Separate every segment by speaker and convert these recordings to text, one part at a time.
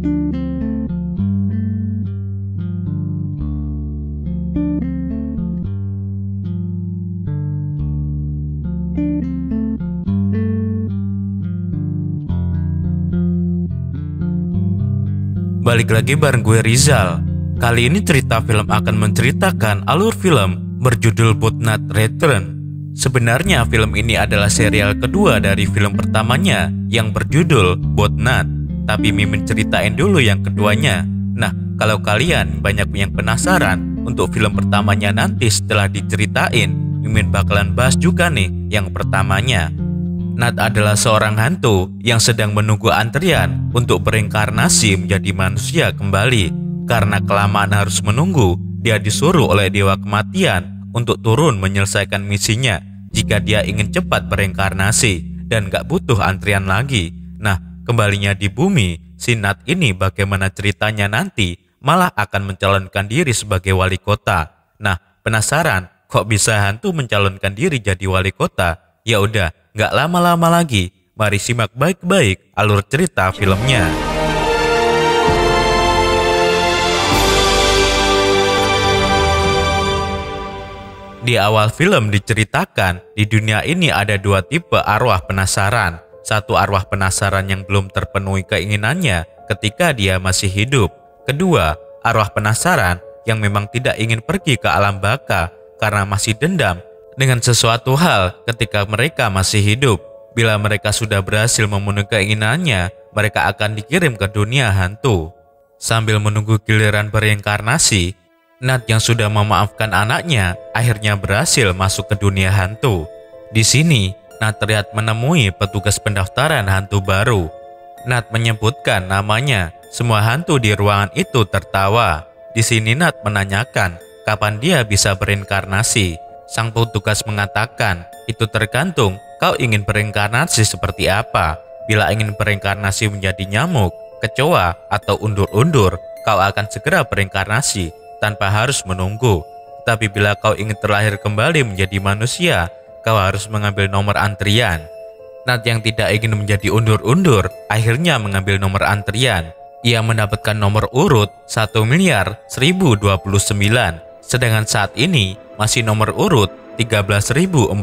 Speaker 1: Balik lagi bareng gue Rizal. Kali ini cerita film akan menceritakan alur film berjudul Boatnut Return. Sebenarnya film ini adalah serial kedua dari film pertamanya yang berjudul Boatnut. Tapi Mimin ceritain dulu yang keduanya. Nah, kalau kalian banyak yang penasaran untuk film pertamanya nanti setelah diceritain, Mimin bakalan bahas juga nih yang pertamanya. Nat adalah seorang hantu yang sedang menunggu antrian untuk bereinkarnasi menjadi manusia kembali. Karena kelamaan harus menunggu, dia disuruh oleh Dewa Kematian untuk turun menyelesaikan misinya jika dia ingin cepat bereinkarnasi dan gak butuh antrian lagi. Nah, kembalinya di bumi, si Nat ini bagaimana ceritanya nanti malah akan mencalonkan diri sebagai wali kota. Nah, penasaran kok bisa hantu mencalonkan diri jadi wali kota? Ya udah, gak lama-lama lagi, mari simak baik-baik alur cerita filmnya. Di awal film diceritakan, di dunia ini ada dua tipe arwah penasaran. Satu arwah penasaran yang belum terpenuhi keinginannya ketika dia masih hidup. Kedua, arwah penasaran yang memang tidak ingin pergi ke alam baka karena masih dendam dengan sesuatu hal ketika mereka masih hidup. Bila mereka sudah berhasil memenuhi keinginannya, mereka akan dikirim ke dunia hantu. Sambil menunggu giliran bereinkarnasi, Nat yang sudah memaafkan anaknya akhirnya berhasil masuk ke dunia hantu. Di sini, Nat terlihat menemui petugas pendaftaran hantu baru. Nat menyebutkan namanya. Semua hantu di ruangan itu tertawa. Di sini Nat menanyakan kapan dia bisa bereinkarnasi. Sang petugas mengatakan, itu tergantung kau ingin bereinkarnasi seperti apa. Bila ingin bereinkarnasi menjadi nyamuk, kecoa, atau undur-undur, kau akan segera bereinkarnasi tanpa harus menunggu. Tapi bila kau ingin terlahir kembali menjadi manusia, kau harus mengambil nomor antrian. Nat yang tidak ingin menjadi undur-undur, akhirnya mengambil nomor antrian. Ia mendapatkan nomor urut 1.1029.000. Sedangkan saat ini masih nomor urut 13.482.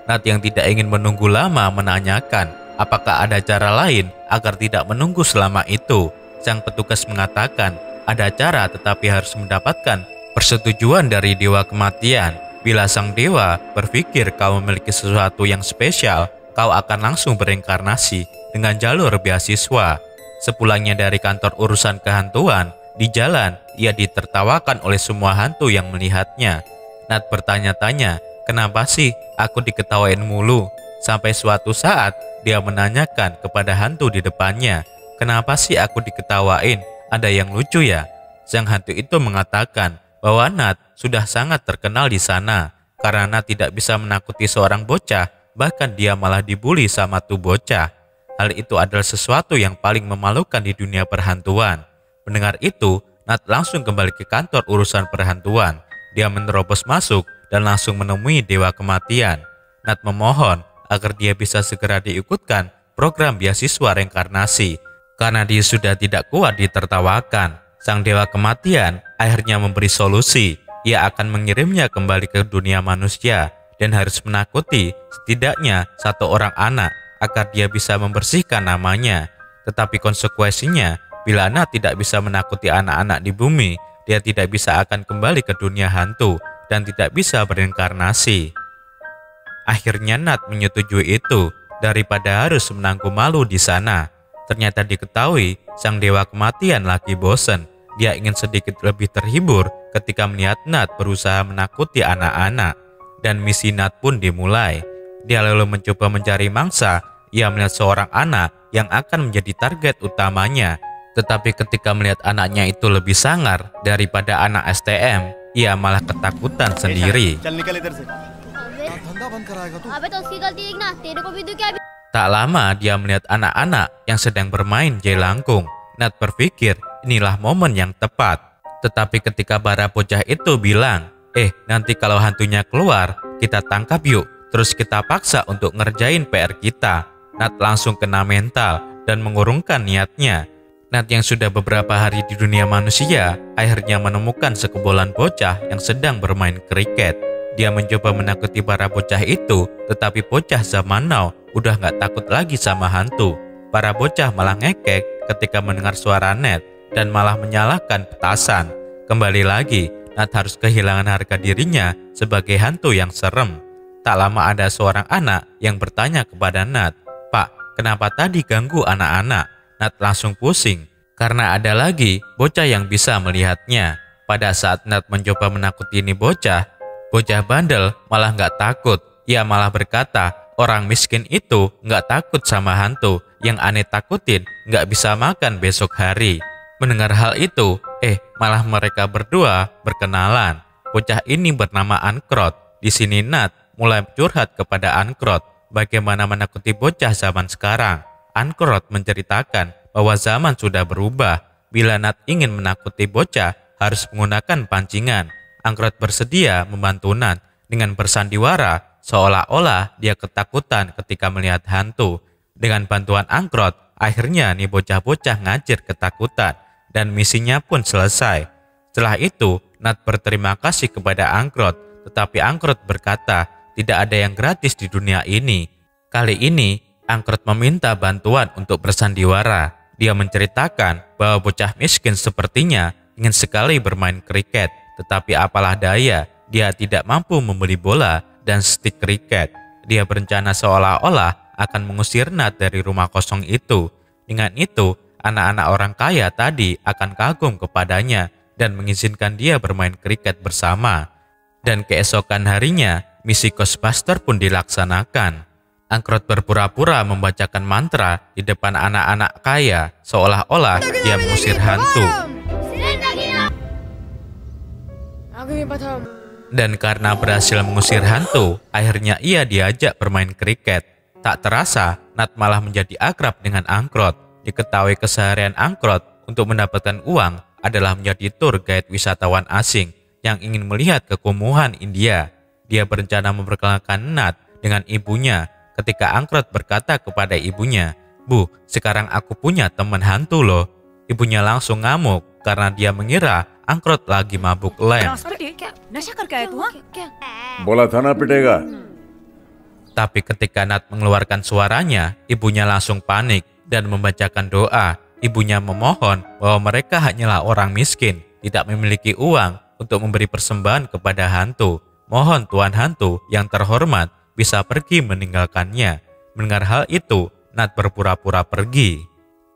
Speaker 1: Nat yang tidak ingin menunggu lama menanyakan apakah ada cara lain agar tidak menunggu selama itu. Sang petugas mengatakan ada cara, tetapi harus mendapatkan persetujuan dari Dewa Kematian. Bila sang dewa berpikir kau memiliki sesuatu yang spesial, kau akan langsung bereinkarnasi dengan jalur beasiswa. Sepulangnya dari kantor urusan kehantuan, di jalan, ia ditertawakan oleh semua hantu yang melihatnya. Nat bertanya-tanya, kenapa sih aku diketawain mulu? Sampai suatu saat, dia menanyakan kepada hantu di depannya, kenapa sih aku diketawain? Ada yang lucu ya? Sang hantu itu mengatakan bahwa Nat sudah sangat terkenal di sana. Karena Nat tidak bisa menakuti seorang bocah, bahkan dia malah dibully sama tuh bocah. Hal itu adalah sesuatu yang paling memalukan di dunia perhantuan. Mendengar itu, Nat langsung kembali ke kantor urusan perhantuan. Dia menerobos masuk dan langsung menemui Dewa Kematian. Nat memohon agar dia bisa segera diikutkan program beasiswa reinkarnasi karena dia sudah tidak kuat ditertawakan. Sang Dewa Kematian akhirnya memberi solusi. Ia akan mengirimnya kembali ke dunia manusia dan harus menakuti setidaknya satu orang anak agar dia bisa membersihkan namanya. Tetapi konsekuensinya, bila Nat tidak bisa menakuti anak-anak di bumi, dia tidak bisa akan kembali ke dunia hantu dan tidak bisa bereinkarnasi. Akhirnya Nat menyetujui itu daripada harus menanggung malu di sana. Ternyata diketahui sang Dewa Kematian lagi bosan. Dia ingin sedikit lebih terhibur ketika melihat Nat berusaha menakuti anak-anak. Dan misi Nat pun dimulai. Dia lalu mencoba mencari mangsa. Ia melihat seorang anak yang akan menjadi target utamanya. Tetapi ketika melihat anaknya itu lebih sangar daripada anak STM, ia malah ketakutan sendiri. Tak lama dia melihat anak-anak yang sedang bermain jelangkung. Nat berpikir inilah momen yang tepat. Tetapi ketika para bocah itu bilang, nanti kalau hantunya keluar, kita tangkap yuk. Terus kita paksa untuk ngerjain PR kita. Nat langsung kena mental dan mengurungkan niatnya. Nat yang sudah beberapa hari di dunia manusia akhirnya menemukan sekumpulan bocah yang sedang bermain kriket. Dia mencoba menakuti para bocah itu, tetapi bocah zaman now udah gak takut lagi sama hantu. Para bocah malah ngekek ketika mendengar suara Nat dan malah menyalahkan petasan. Kembali lagi, Nat harus kehilangan harga dirinya sebagai hantu yang serem. Tak lama ada seorang anak yang bertanya kepada Nat, "Pak, kenapa tadi ganggu anak-anak?" Nat langsung pusing, karena ada lagi bocah yang bisa melihatnya. Pada saat Nat mencoba menakuti ini bocah bandel malah nggak takut. Ia malah berkata, orang miskin itu nggak takut sama hantu. Yang aneh takutin nggak bisa makan besok hari. Mendengar hal itu, malah mereka berdua berkenalan. Bocah ini bernama Angkrot. Di sini Nat mulai curhat kepada Angkrot bagaimana menakuti bocah zaman sekarang. Angkrot menceritakan bahwa zaman sudah berubah. Bila Nat ingin menakuti bocah, harus menggunakan pancingan. Angkrot bersedia membantu Nat dengan bersandiwara, seolah-olah dia ketakutan ketika melihat hantu. Dengan bantuan Angkrot, akhirnya nih bocah-bocah ngajir ketakutan, dan misinya pun selesai. Setelah itu, Nat berterima kasih kepada Angkrot, tetapi Angkrot berkata, tidak ada yang gratis di dunia ini. Kali ini, Angkrot meminta bantuan untuk bersandiwara. Dia menceritakan bahwa bocah miskin sepertinya ingin sekali bermain kriket, tetapi apalah daya, dia tidak mampu membeli bola dan stik kriket. Dia berencana seolah-olah akan mengusir Nat dari rumah kosong itu. Dengan itu, anak-anak orang kaya tadi akan kagum kepadanya dan mengizinkan dia bermain kriket bersama. Dan keesokan harinya, misi Ghostbuster pun dilaksanakan. Angkrot berpura-pura membacakan mantra di depan anak-anak kaya, seolah-olah dia mengusir hantu. Dan karena berhasil mengusir hantu, akhirnya ia diajak bermain kriket. Tak terasa, Nat malah menjadi akrab dengan Angkrot. Diketahui keseharian Angkrot untuk mendapatkan uang adalah menjadi tour guide wisatawan asing yang ingin melihat kekumuhan India. Dia berencana memperkenalkan Nat dengan ibunya. Ketika Angkrot berkata kepada ibunya, "Bu, sekarang aku punya teman hantu loh." Ibunya langsung ngamuk karena dia mengira Angkrot lagi mabuk lem.
Speaker 2: Bola thana pitega.
Speaker 1: Tapi ketika Nat mengeluarkan suaranya, ibunya langsung panik dan membacakan doa. Ibunya memohon bahwa mereka hanyalah orang miskin, tidak memiliki uang untuk memberi persembahan kepada hantu. Mohon Tuan Hantu yang terhormat bisa pergi meninggalkannya. Mendengar hal itu, Nat berpura-pura pergi.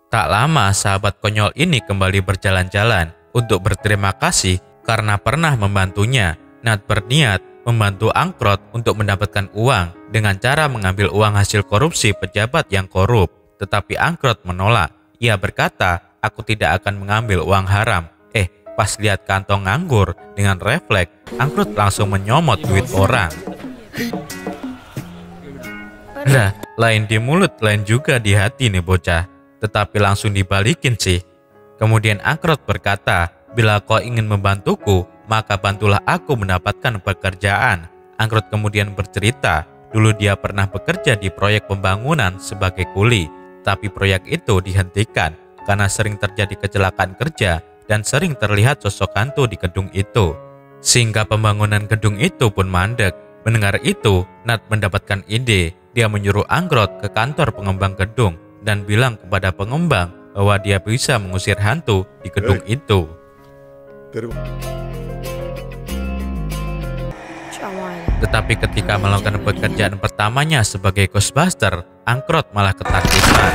Speaker 1: Tak lama sahabat konyol ini kembali berjalan-jalan untuk berterima kasih karena pernah membantunya. Nat berniat membantu Angkrot untuk mendapatkan uang dengan cara mengambil uang hasil korupsi pejabat yang korup. Tetapi Angkrot menolak. Ia berkata, "Aku tidak akan mengambil uang haram." Pas lihat kantong nganggur dengan refleks, Angkrot langsung menyomot duit orang. Lah, lain di mulut, lain juga di hati nih bocah. Tetapi langsung dibalikin sih. Kemudian Angkrot berkata, "Bila kau ingin membantuku, maka bantulah aku mendapatkan pekerjaan." Angkrot kemudian bercerita, dulu dia pernah bekerja di proyek pembangunan sebagai kuli. Tapi proyek itu dihentikan karena sering terjadi kecelakaan kerja dan sering terlihat sosok hantu di gedung itu. Sehingga pembangunan gedung itu pun mandek. Mendengar itu, Nat mendapatkan ide. Dia menyuruh Angkrot ke kantor pengembang gedung dan bilang kepada pengembang bahwa dia bisa mengusir hantu di gedung itu. Tetapi ketika melakukan pekerjaan pertamanya sebagai Ghostbuster, Angkrot malah ketakutan.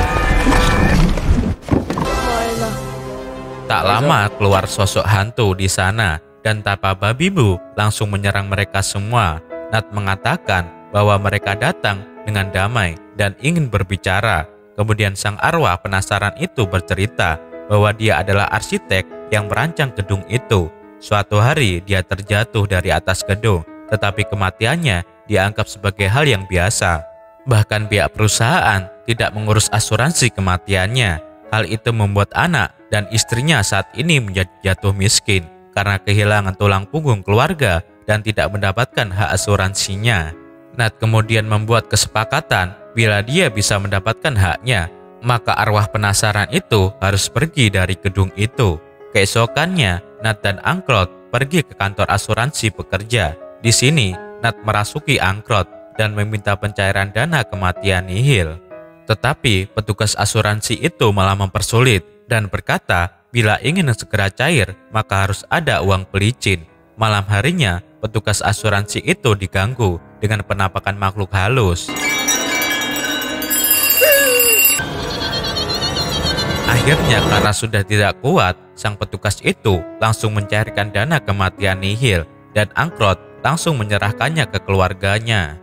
Speaker 1: Tak lama keluar sosok hantu di sana dan tanpa babi bu langsung menyerang mereka semua. Nat mengatakan bahwa mereka datang dengan damai dan ingin berbicara. Kemudian sang arwah penasaran itu bercerita bahwa dia adalah arsitek yang merancang gedung itu. Suatu hari dia terjatuh dari atas gedung, tetapi kematiannya dianggap sebagai hal yang biasa. Bahkan pihak perusahaan tidak mengurus asuransi kematiannya. Hal itu membuat anak dan istrinya saat ini menjadi jatuh miskin karena kehilangan tulang punggung keluarga dan tidak mendapatkan hak asuransinya. Nat kemudian membuat kesepakatan bila dia bisa mendapatkan haknya, Maka arwah penasaran itu harus pergi dari gedung itu. Keesokannya, Nat dan Angkrot pergi ke kantor asuransi pekerja. Di sini, Nat merasuki Angkrot dan meminta pencairan dana kematian nihil. Tetapi petugas asuransi itu malah mempersulit dan berkata bila ingin segera cair maka harus ada uang pelicin. Malam harinya, petugas asuransi itu diganggu dengan penampakan makhluk halus. Akhirnya karena sudah tidak kuat, sang petugas itu langsung mencairkan dana kematian nihil dan Angkrot langsung menyerahkannya ke keluarganya.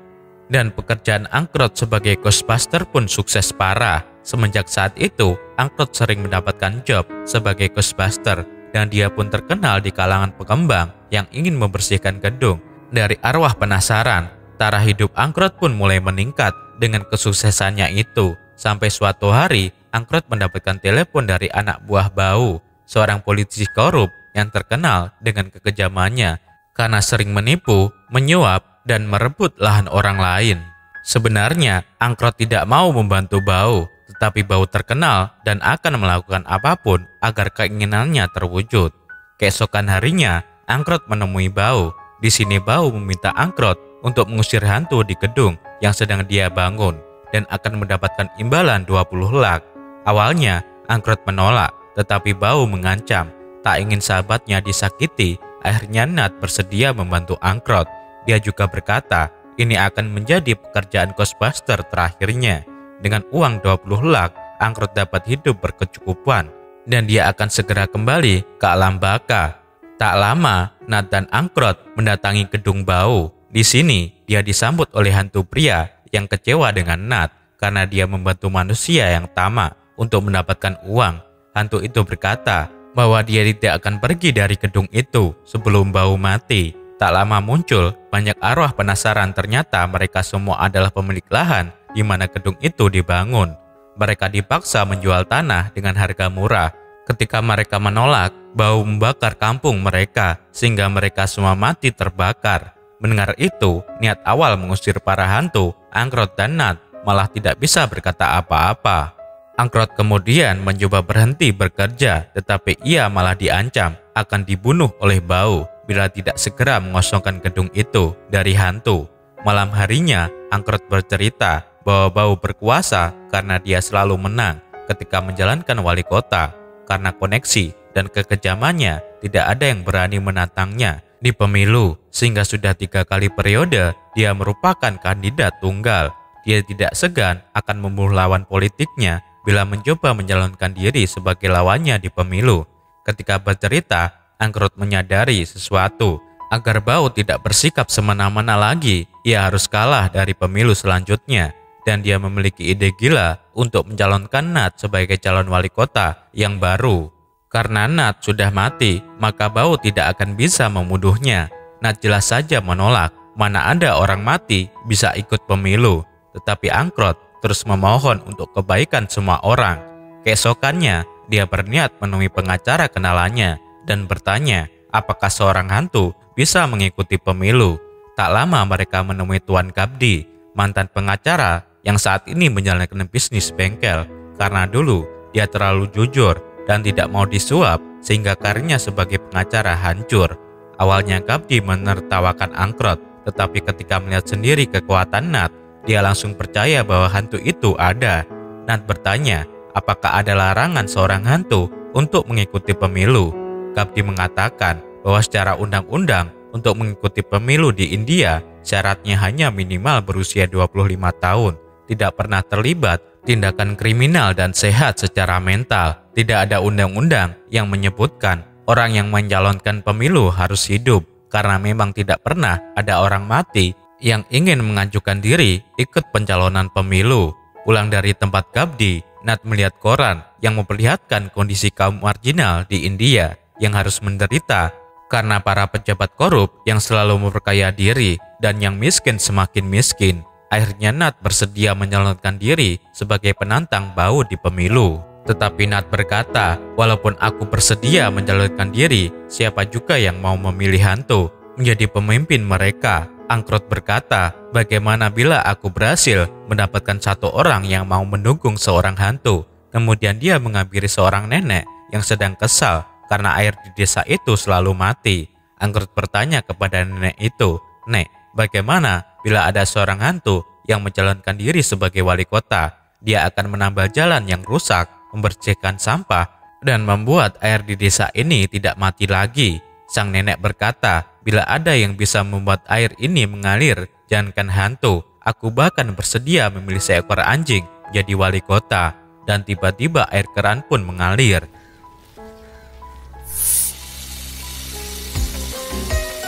Speaker 1: Dan pekerjaan Angkrot sebagai Ghostbuster pun sukses parah. Semenjak saat itu, Angkrot sering mendapatkan job sebagai Ghostbuster dan dia pun terkenal di kalangan pengembang yang ingin membersihkan gedung. Dari arwah penasaran, taraf hidup Angkrot pun mulai meningkat dengan kesuksesannya itu. Sampai suatu hari, Angkrot mendapatkan telepon dari anak buah Bau, seorang politisi korup yang terkenal dengan kekejamannya karena sering menipu, menyuap, dan merebut lahan orang lain. Sebenarnya, Angkrot tidak mau membantu Bau, tetapi Bau terkenal dan akan melakukan apapun agar keinginannya terwujud. Keesokan harinya, Angkrot menemui Bau. Di sini Bau meminta Angkrot untuk mengusir hantu di gedung yang sedang dia bangun dan akan mendapatkan imbalan 20 lak. Awalnya, Angkrot menolak, tetapi Bau mengancam. Tak ingin sahabatnya disakiti, akhirnya Nat bersedia membantu Angkrot. Dia juga berkata, ini akan menjadi pekerjaan Ghostbuster terakhirnya. Dengan uang 20 lak, Angkrot dapat hidup berkecukupan dan dia akan segera kembali ke alam baka. Tak lama, Nat dan Angkrot mendatangi gedung Bau. Di sini, dia disambut oleh hantu pria yang kecewa dengan Nat karena dia membantu manusia yang tamak untuk mendapatkan uang. Hantu itu berkata bahwa dia tidak akan pergi dari gedung itu sebelum Bau mati. Tak lama muncul banyak arwah penasaran, ternyata mereka semua adalah pemilik lahan di mana gedung itu dibangun. Mereka dipaksa menjual tanah dengan harga murah. Ketika mereka menolak, Bau membakar kampung mereka sehingga mereka semua mati terbakar. Mendengar itu, niat awal mengusir para hantu, Angkrot dan Nat malah tidak bisa berkata apa-apa. Angkrot kemudian mencoba berhenti bekerja, tetapi ia malah diancam akan dibunuh oleh Bau bila tidak segera mengosongkan gedung itu dari hantu. Malam harinya, Angkrot bercerita bahwa Bau berkuasa karena dia selalu menang ketika menjalankan wali kota. Karena koneksi dan kekejamannya, tidak ada yang berani menantangnya di pemilu, sehingga sudah 3 kali periode dia merupakan kandidat tunggal. Dia tidak segan akan membunuh lawan politiknya bila mencoba mencalonkan diri sebagai lawannya di pemilu. Ketika bercerita, Angkrot menyadari sesuatu. Agar Bau tidak bersikap semena-mena lagi, ia harus kalah dari pemilu selanjutnya. Dan dia memiliki ide gila untuk mencalonkan Nat sebagai calon wali kota yang baru. Karena Nat sudah mati, maka Bau tidak akan bisa membunuhnya. Nat jelas saja menolak, mana ada orang mati bisa ikut pemilu. Tetapi Angkrot terus memohon untuk kebaikan semua orang. Keesokannya, dia berniat menemui pengacara kenalannya dan bertanya apakah seorang hantu bisa mengikuti pemilu. Tak lama mereka menemui Tuan Gabdi, mantan pengacara yang saat ini menjalankan bisnis bengkel. Karena dulu dia terlalu jujur dan tidak mau disuap sehingga karirnya sebagai pengacara hancur. Awalnya Gabdi menertawakan Angkrot, tetapi ketika melihat sendiri kekuatan Nat, dia langsung percaya bahwa hantu itu ada. Nat bertanya, apakah ada larangan seorang hantu untuk mengikuti pemilu? Gabdi mengatakan bahwa secara undang-undang untuk mengikuti pemilu di India, syaratnya hanya minimal berusia 25 tahun, tidak pernah terlibat tindakan kriminal dan sehat secara mental. Tidak ada undang-undang yang menyebutkan orang yang mencalonkan pemilu harus hidup, karena memang tidak pernah ada orang mati yang ingin mengajukan diri ikut pencalonan pemilu. Pulang dari tempat Gabdi, Nat melihat koran yang memperlihatkan kondisi kaum marginal di India yang harus menderita karena para pejabat korup yang selalu memperkaya diri dan yang miskin semakin miskin. Akhirnya Nat bersedia menyalonkan diri sebagai penantang Bau di pemilu. Tetapi Nat berkata, walaupun aku bersedia mencalonkan diri, siapa juga yang mau memilih hantu menjadi pemimpin mereka? Angkrot berkata bagaimana bila aku berhasil mendapatkan satu orang yang mau mendukung seorang hantu, kemudian dia menghampiri seorang nenek yang sedang kesal karena air di desa itu selalu mati. Angkrut bertanya kepada nenek itu, "Nek, bagaimana bila ada seorang hantu yang mencalonkan diri sebagai wali kota? Dia akan menambal jalan yang rusak, membersihkan sampah, dan membuat air di desa ini tidak mati lagi." Sang nenek berkata, "Bila ada yang bisa membuat air ini mengalir, jangankan hantu, aku bahkan bersedia memilih seekor anjing jadi wali kota." Dan tiba-tiba air keran pun mengalir.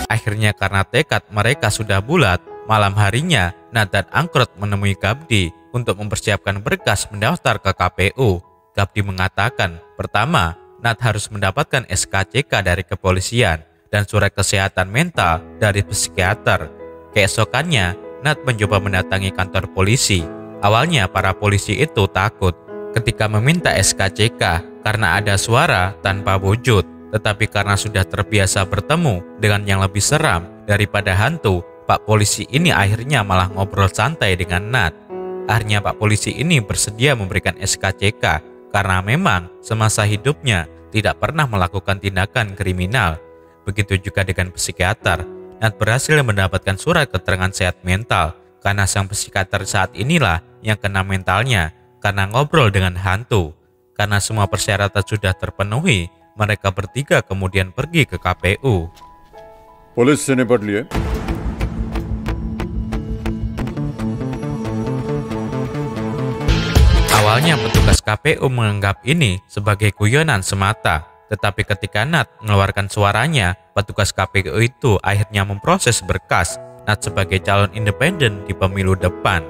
Speaker 1: Akhirnya karena tekad mereka sudah bulat, malam harinya Nat dan Angkrut menemui Gabdi untuk mempersiapkan berkas mendaftar ke KPU. Gabdi mengatakan, pertama, Nat harus mendapatkan SKCK dari kepolisian dan surat kesehatan mental dari psikiater. Keesokannya, Nat mencoba mendatangi kantor polisi. Awalnya para polisi itu takut ketika meminta SKCK karena ada suara tanpa wujud. Tetapi karena sudah terbiasa bertemu dengan yang lebih seram daripada hantu, Pak Polisi ini akhirnya malah ngobrol santai dengan Nat. Akhirnya Pak Polisi ini bersedia memberikan SKCK karena memang semasa hidupnya tidak pernah melakukan tindakan kriminal. Begitu juga dengan psikiater. Nat berhasil mendapatkan surat keterangan sehat mental karena sang psikiater saat inilah yang kena mentalnya karena ngobrol dengan hantu. Karena semua persyaratan sudah terpenuhi, mereka bertiga kemudian pergi ke KPU.
Speaker 2: Police से निपट लिए।
Speaker 1: Awalnya petugas KPU menganggap ini sebagai guyonan semata, tetapi ketika Nat mengeluarkan suaranya, petugas KPU itu akhirnya memproses berkas Nat sebagai calon independen di pemilu depan.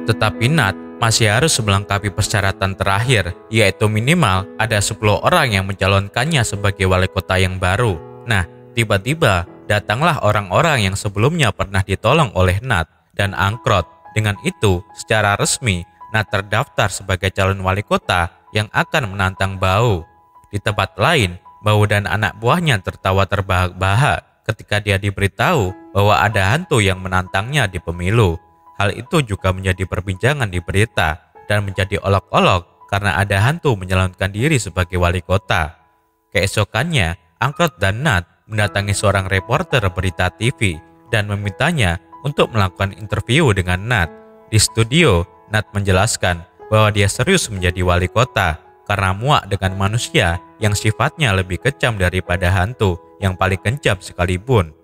Speaker 1: Tetapi Nat masih harus melengkapi persyaratan terakhir, yaitu minimal ada 10 orang yang mencalonkannya sebagai wali kota yang baru. Nah, tiba-tiba datanglah orang-orang yang sebelumnya pernah ditolong oleh Nat dan Angkrut. Dengan itu, secara resmi, Nat terdaftar sebagai calon wali kota yang akan menantang Bau. Di tempat lain, Bau dan anak buahnya tertawa terbahak-bahak ketika dia diberitahu bahwa ada hantu yang menantangnya di pemilu. Hal itu juga menjadi perbincangan di berita dan menjadi olok-olok karena ada hantu menyalonkan diri sebagai wali kota. Keesokannya, Angkrut dan Nat mendatangi seorang reporter berita TV dan memintanya untuk melakukan interview dengan Nat. Di studio, Nat menjelaskan bahwa dia serius menjadi wali kota karena muak dengan manusia yang sifatnya lebih kejam daripada hantu yang paling kejam sekalipun.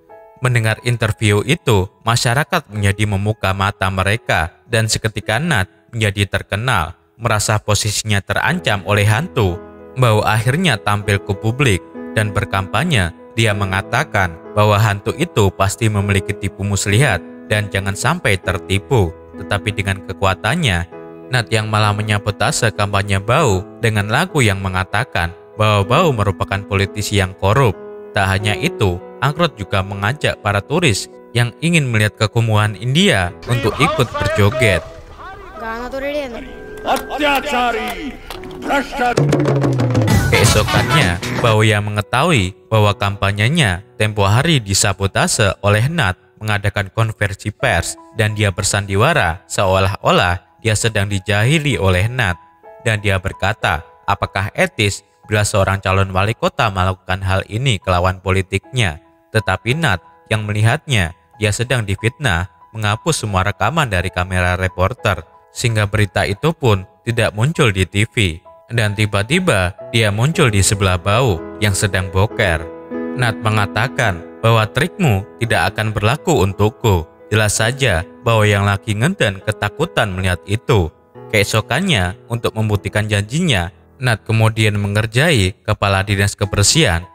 Speaker 1: Mendengar interview itu, masyarakat menjadi membuka mata mereka dan seketika Nat menjadi terkenal, merasa posisinya terancam oleh hantu. Bau akhirnya tampil ke publik dan berkampanye. Dia mengatakan bahwa hantu itu pasti memiliki tipu muslihat dan jangan sampai tertipu. Tetapi dengan kekuatannya, Nat yang malah menyabotase kampanye Bau dengan lagu yang mengatakan bahwa Bau merupakan politisi yang korup. Tak hanya itu, Angkrut juga mengajak para turis yang ingin melihat kekumuhan India untuk ikut berjoget. Keesokannya, Bau yang mengetahui bahwa kampanyenya tempo hari disabotase oleh Nat mengadakan konversi pers dan dia bersandiwara seolah-olah dia sedang dijahili oleh Nat. Dan dia berkata, apakah etis bila seorang calon wali kota melakukan hal ini ke lawan politiknya? Tetapi Nat yang melihatnya dia sedang difitnah menghapus semua rekaman dari kamera reporter sehingga berita itu pun tidak muncul di TV. Dan tiba-tiba dia muncul di sebelah Bau yang sedang boker. Nat mengatakan bahwa trikmu tidak akan berlaku untukku. Jelas saja Bau yang lagi ngeden ketakutan melihat itu. Keesokannya untuk membuktikan janjinya, Nat kemudian mengerjai kepala dinas kebersihan,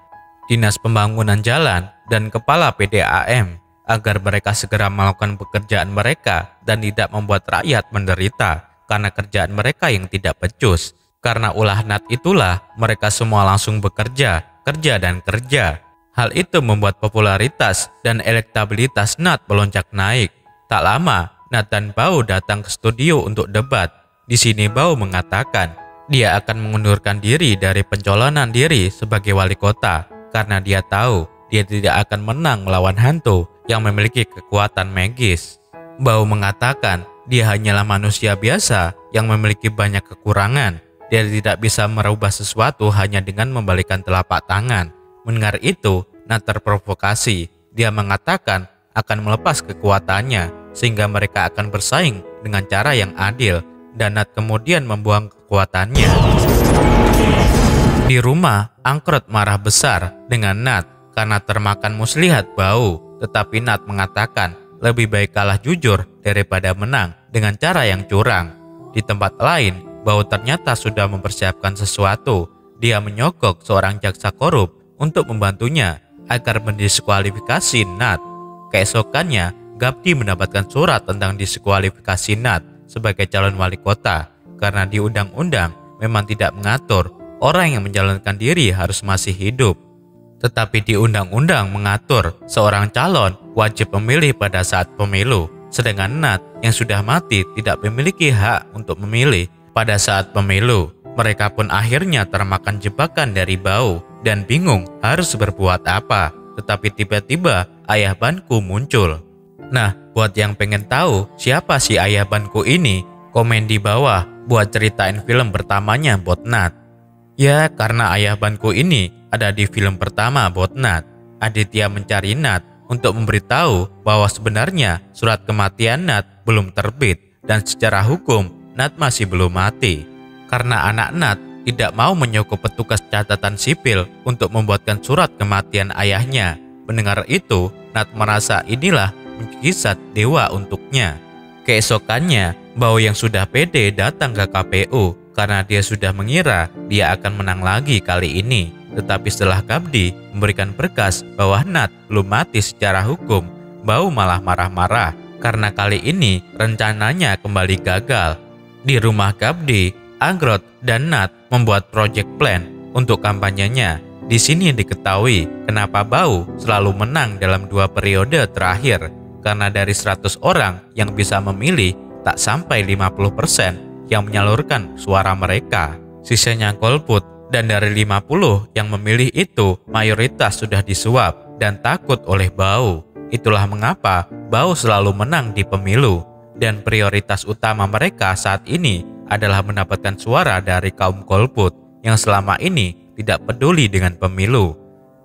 Speaker 1: dinas pembangunan jalan, dan kepala PDAM agar mereka segera melakukan pekerjaan mereka dan tidak membuat rakyat menderita karena kerjaan mereka yang tidak becus. Karena ulah Nat itulah mereka semua langsung bekerja, kerja dan kerja. Hal itu membuat popularitas dan elektabilitas Nat melonjak naik. Tak lama, Nat dan Bau datang ke studio untuk debat. Di sini Bau mengatakan dia akan mengundurkan diri dari pencalonan diri sebagai wali kota karena dia tahu dia tidak akan menang melawan hantu yang memiliki kekuatan magis. Bau mengatakan dia hanyalah manusia biasa yang memiliki banyak kekurangan. Dia tidak bisa merubah sesuatu hanya dengan membalikkan telapak tangan. Mendengar itu, Nat terprovokasi. Dia mengatakan akan melepas kekuatannya sehingga mereka akan bersaing dengan cara yang adil, dan Nat kemudian membuang kekuatannya. Di rumah, Angkrot marah besar dengan Nat karena termakan muslihat bau, tetapi Nat mengatakan lebih baik kalah jujur daripada menang dengan cara yang curang. Di tempat lain, Bau ternyata sudah mempersiapkan sesuatu. Dia menyogok seorang jaksa korup untuk membantunya agar mendiskualifikasi Nat. Keesokannya, Gabdi mendapatkan surat tentang diskualifikasi Nat sebagai calon wali kota karena di undang-undang memang tidak mengatur orang yang menjalankan diri harus masih hidup. Tetapi di undang-undang mengatur seorang calon wajib memilih pada saat pemilu, sedangkan Nat yang sudah mati tidak memiliki hak untuk memilih pada saat pemilu. Mereka pun akhirnya termakan jebakan dari Bau dan bingung harus berbuat apa. Tetapi tiba-tiba ayah Banku muncul. Nah, buat yang pengen tahu siapa si ayah Banku ini, komen di bawah buat ceritain film pertamanya buat Nat. Ya, karena ayah Banku ini ada di film pertama buat Nat. Aditya mencari Nat untuk memberitahu bahwa sebenarnya surat kematian Nat belum terbit dan secara hukum Nat masih belum mati. Karena anak Nat tidak mau menyokong petugas catatan sipil untuk membuatkan surat kematian ayahnya. Mendengar itu, Nat merasa inilah mukjizat dewa untuknya. Keesokannya, Bau yang sudah pede datang ke KPU karena dia sudah mengira dia akan menang lagi kali ini. Tetapi setelah Gabdi memberikan berkas bahwa Nat belum mati secara hukum, Bau malah marah-marah karena kali ini rencananya kembali gagal. Di rumah Gabdi, Angkrot dan Nat membuat project plan untuk kampanyenya. Di sini diketahui kenapa Bau selalu menang dalam 2 periode terakhir, karena dari 100 orang yang bisa memilih, tak sampai 50% yang menyalurkan suara mereka. Sisanya golput, dan dari 50 yang memilih itu, mayoritas sudah disuap dan takut oleh Bau. Itulah mengapa Bau selalu menang di pemilu, dan prioritas utama mereka saat ini adalah mendapatkan suara dari kaum golput yang selama ini tidak peduli dengan pemilu.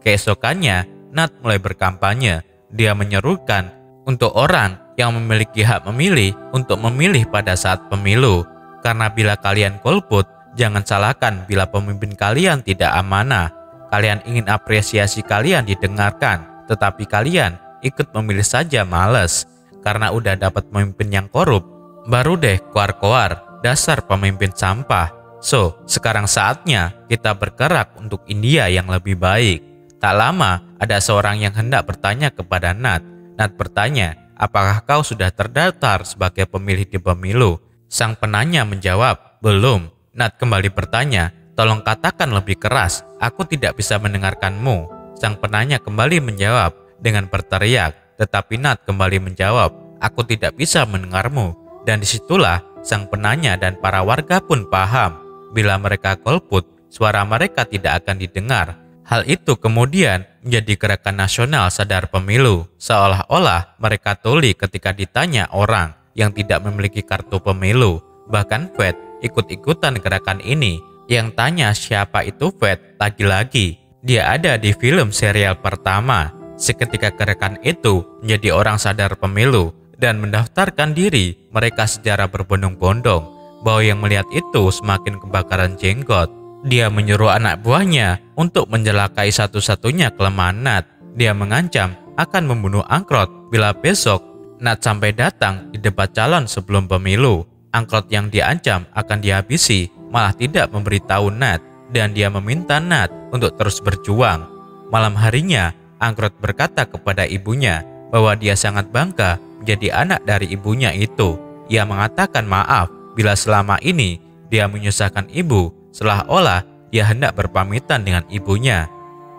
Speaker 1: Keesokannya, Nat mulai berkampanye. Dia menyerukan untuk orang yang memiliki hak memilih untuk memilih pada saat pemilu. Karena bila kalian golput, jangan salahkan bila pemimpin kalian tidak amanah. Kalian ingin apresiasi kalian didengarkan, tetapi kalian ikut memilih saja males. Karena udah dapat pemimpin yang korup, baru deh koar-koar, dasar pemimpin sampah. So, sekarang saatnya kita bergerak untuk India yang lebih baik. Tak lama, ada seorang yang hendak bertanya kepada Nat. Nat bertanya, apakah kau sudah terdaftar sebagai pemilih di pemilu? Sang penanya menjawab, belum. Nat kembali bertanya, tolong katakan lebih keras, aku tidak bisa mendengarkanmu. Sang penanya kembali menjawab dengan berteriak, tetapi Nat kembali menjawab, aku tidak bisa mendengarmu. Dan disitulah sang penanya dan para warga pun paham, bila mereka golput, suara mereka tidak akan didengar. Hal itu kemudian menjadi gerakan nasional sadar pemilu, seolah-olah mereka tuli ketika ditanya orang yang tidak memiliki kartu pemilu. Bahkan Fed ikut-ikutan gerakan ini. Yang tanya siapa itu Fed, lagi-lagi dia ada di film serial pertama. Seketika gerakan itu menjadi orang sadar pemilu dan mendaftarkan diri, mereka secara berbondong-bondong. Bau yang melihat itu semakin kebakaran jenggot. Dia menyuruh anak buahnya untuk mencelakai satu-satunya kelemahan Nat. Dia mengancam akan membunuh Angkrot bila besok Nat sampai datang di debat calon sebelum pemilu. Angkrot yang diancam akan dihabisi malah tidak memberitahu Nat, dan dia meminta Nat untuk terus berjuang. Malam harinya, Angkrot berkata kepada ibunya bahwa dia sangat bangga menjadi anak dari ibunya itu. Ia mengatakan maaf bila selama ini dia menyusahkan ibu, seolah-olah dia hendak berpamitan dengan ibunya.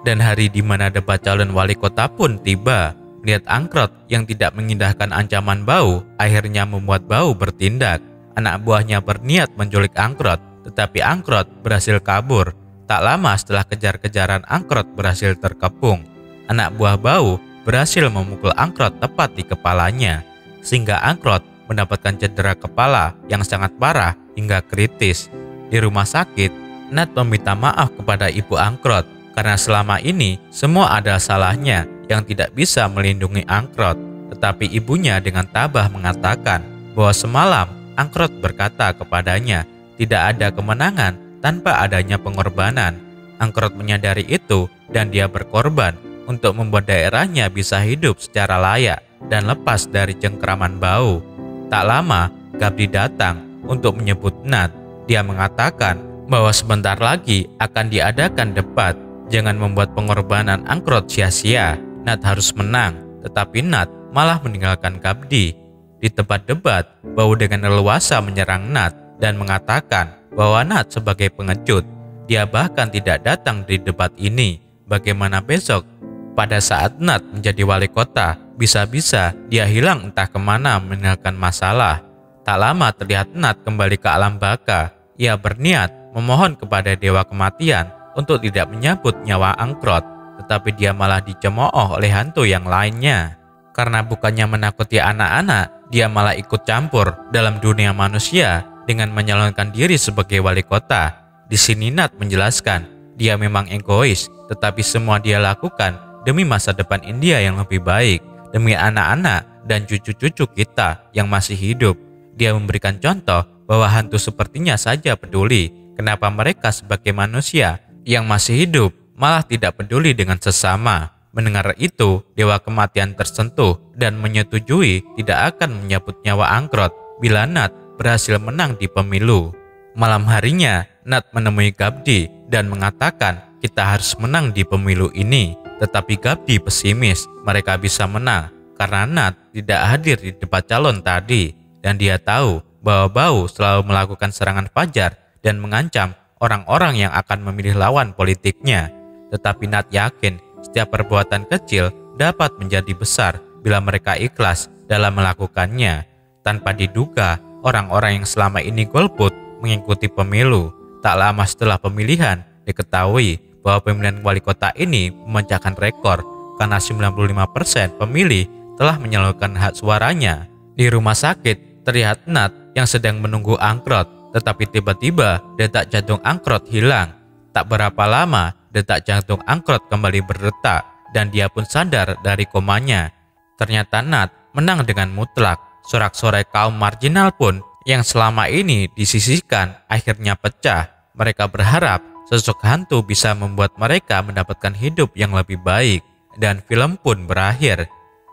Speaker 1: Dan hari di mana debat calon wali kota pun tiba. Melihat Angkrot yang tidak mengindahkan ancaman Bau, akhirnya membuat Bau bertindak. Anak buahnya berniat menculik Angkrot, tetapi Angkrot berhasil kabur. Tak lama setelah kejar-kejaran, Angkrot berhasil terkepung. Anak buah Bau berhasil memukul Angkrot tepat di kepalanya. sehingga Angkrot mendapatkan cedera kepala yang sangat parah hingga kritis. Di rumah sakit, Nat meminta maaf kepada ibu Angkrot karena selama ini semua ada salahnya yang tidak bisa melindungi Angkrot. Tetapi ibunya dengan tabah mengatakan bahwa semalam Angkrot berkata kepadanya tidak ada kemenangan tanpa adanya pengorbanan. Angkrot menyadari itu dan dia berkorban untuk membuat daerahnya bisa hidup secara layak dan lepas dari cengkraman bau. Tak lama, Gabdi datang untuk menyebut Nat. Dia mengatakan bahwa sebentar lagi akan diadakan debat. Jangan membuat pengorbanan Angkrot sia-sia. Nat harus menang, tetapi Nat malah meninggalkan Gabdi. Di tempat debat, Bau dengan leluasa menyerang Nat dan mengatakan bahwa Nat sebagai pengecut. Dia bahkan tidak datang di debat ini. Bagaimana besok? Pada saat Nat menjadi wali kota, bisa-bisa dia hilang entah kemana meninggalkan masalah. Tak lama terlihat Nat kembali ke alam baka. Ia berniat memohon kepada dewa kematian untuk tidak menyambut nyawa Angkrot, tetapi dia malah dicemooh oleh hantu yang lainnya. Karena bukannya menakuti anak-anak, dia malah ikut campur dalam dunia manusia dengan menyalonkan diri sebagai wali kota. Di sini Nat menjelaskan, dia memang egois, tetapi semua dia lakukan demi masa depan India yang lebih baik, demi anak-anak dan cucu-cucu kita yang masih hidup. Dia memberikan contoh bahwa hantu sepertinya saja peduli. Kenapa mereka sebagai manusia yang masih hidup malah tidak peduli dengan sesama? Mendengar itu, dewa kematian tersentuh dan menyetujui tidak akan menyambut nyawa Angkrot bila Nat berhasil menang di pemilu. Malam harinya, Nat menemui Gabdi dan mengatakan kita harus menang di pemilu ini. Tetapi Gabdi pesimis mereka bisa menang karena Nat tidak hadir di debat calon tadi. Dan dia tahu bahwa Bau selalu melakukan serangan fajar dan mengancam orang-orang yang akan memilih lawan politiknya. Tetapi Nat yakin setiap perbuatan kecil dapat menjadi besar bila mereka ikhlas dalam melakukannya. Tanpa diduga, orang-orang yang selama ini golput mengikuti pemilu. Tak lama setelah pemilihan, diketahui bahwa pemilihan wali kota ini memecahkan rekor karena 95% pemilih telah menyalurkan hak suaranya. Di rumah sakit, terlihat Nat yang sedang menunggu Angkrot, tetapi tiba-tiba detak jantung Angkrot hilang. Tak berapa lama, detak jantung Angkrot kembali berdetak dan dia pun sadar dari komanya. Ternyata Nat menang dengan mutlak. Sorak-sorai kaum marginal pun yang selama ini disisihkan akhirnya pecah. Mereka berharap sosok hantu bisa membuat mereka mendapatkan hidup yang lebih baik, dan film pun berakhir.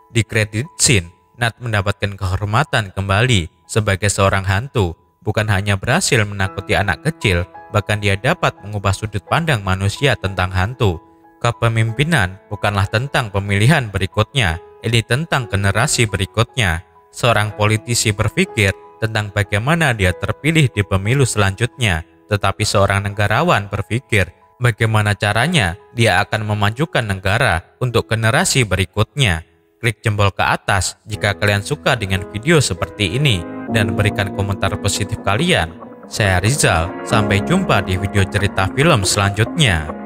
Speaker 1: Di credit scene, Nat mendapatkan kehormatan kembali sebagai seorang hantu. Bukan hanya berhasil menakuti anak kecil, bahkan dia dapat mengubah sudut pandang manusia tentang hantu. Kepemimpinan bukanlah tentang pemilihan berikutnya, ini tentang generasi berikutnya. Seorang politisi berpikir tentang bagaimana dia terpilih di pemilu selanjutnya. Tetapi seorang negarawan berpikir bagaimana caranya dia akan memajukan negara untuk generasi berikutnya. Klik jempol ke atas jika kalian suka dengan video seperti ini dan berikan komentar positif kalian. Saya Rizal, sampai jumpa di video cerita film selanjutnya.